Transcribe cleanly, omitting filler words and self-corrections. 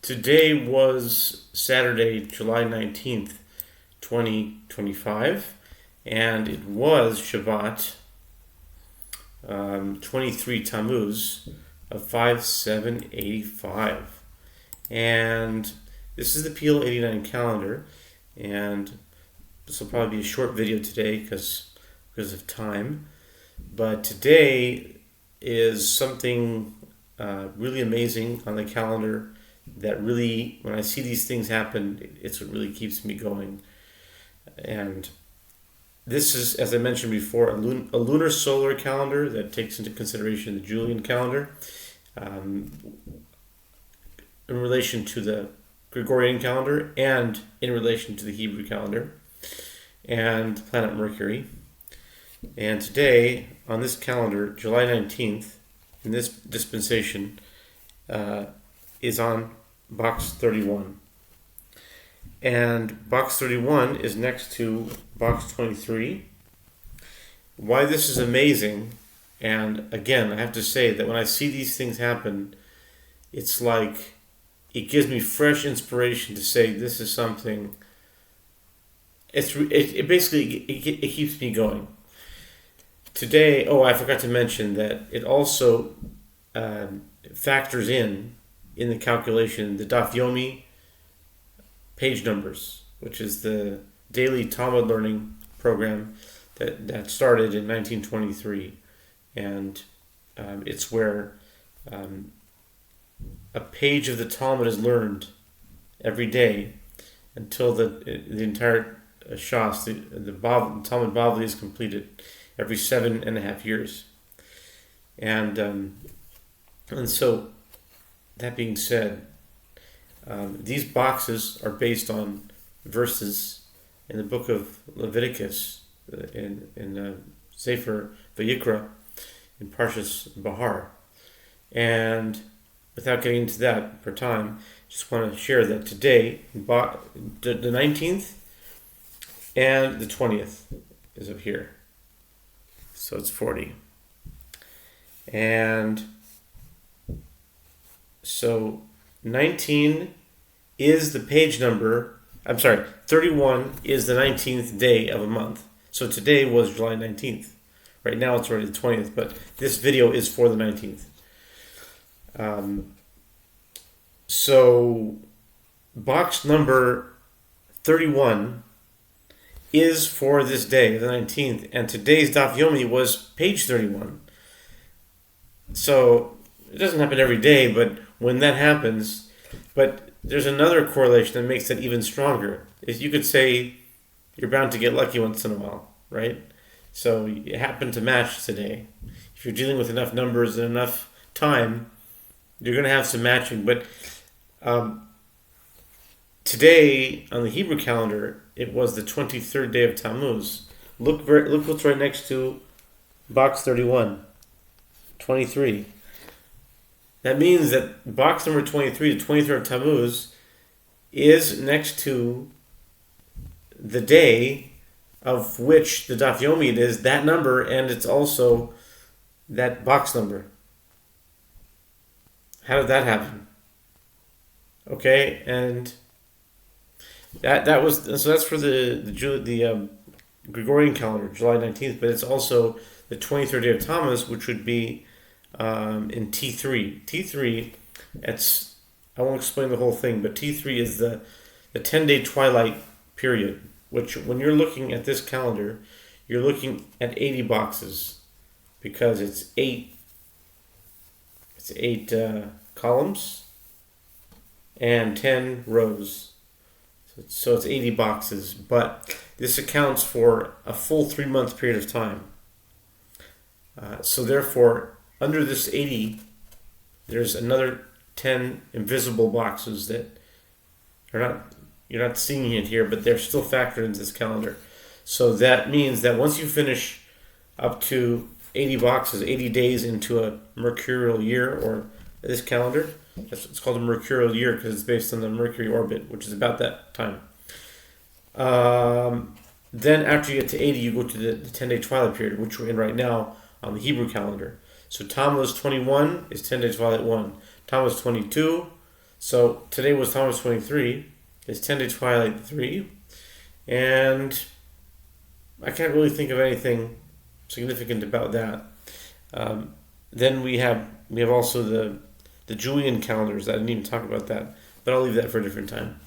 Today was Saturday, July 19th, 2025, and it was Shabbat 23 Tammuz of 5785. And this is the PL-89 calendar, and this will probably be a short video today because of time. But today is something really amazing on the calendar that really, when I see these things happen, it's what really keeps me going. And this is, as I mentioned before, a lunar solar calendar that takes into consideration the Julian calendar in relation to the Gregorian calendar and in relation to the Hebrew calendar and the planet Mercury. And today, on this calendar, July 19th, in this dispensation, is on box 31. And box 31 is next to box 23. Why this is amazing, and again, I have to say that when I see these things happen, it's like it gives me fresh inspiration to say this is something. It basically it keeps me going. Today, I forgot to mention that it also factors in the calculation the Daf Yomi page numbers, which is the daily Talmud learning program that started in 1923, and it's where a page of the Talmud is learned every day until the entire Shas, the Talmud Bavli, is completed every 7.5 years, and so that being said, these boxes are based on verses in the book of Leviticus, in Sefer Vayikra, in Parshas Bahar. And without getting into that for time, just want to share that today, the 19th and the 20th is up here. So it's 40. And so 19 is the page number. 31 is the 19th day of a month. So today was July 19th. Right now it's already the 20th, but this video is for the 19th. So box number 31 is for this day, the 19th, and today's Daf Yomi was page 31. So it doesn't happen every day, but when that happens, but there's another correlation that makes it even stronger. Is you could say you're bound to get lucky once in a while, right? So it happened to match today. If you're dealing with enough numbers and enough time, you're going to have some matching. But today on the Hebrew calendar, it was the 23rd day of Tammuz. Look what's right next to box 31, 23. That means that box number 23, the 23rd of Tammuz, is next to the day of which the Daf Yomi is that number, and it's also that box number. How did that happen? Okay, and that was so. That's for the Gregorian calendar, July 19th, but it's also the 23rd day of Tammuz, which would be in T3. T3, I won't explain the whole thing, but T3 is the 10-day twilight period, which when you're looking at this calendar, you're looking at 80 boxes because it's eight columns and 10 rows. So it's 80 boxes, but this accounts for a full 3-month period of time. So therefore, under this 80, there's another 10 invisible boxes that you're not seeing it here, but they're still factored into this calendar. So that means that once you finish up to 80 boxes, 80 days into a mercurial year, or this calendar, it's called a mercurial year because it's based on the Mercury orbit, which is about that time. Then after you get to 80, you go to the 10-day twilight period, which we're in right now on the Hebrew calendar. So Tammuz 21 is 10 days twilight 1. Tammuz 22 So today was Thomas 23. It's 10 to twilight 3. And I can't really think of anything significant about that. Then we have also the Julian calendars. I didn't even talk about that, but I'll leave that for a different time.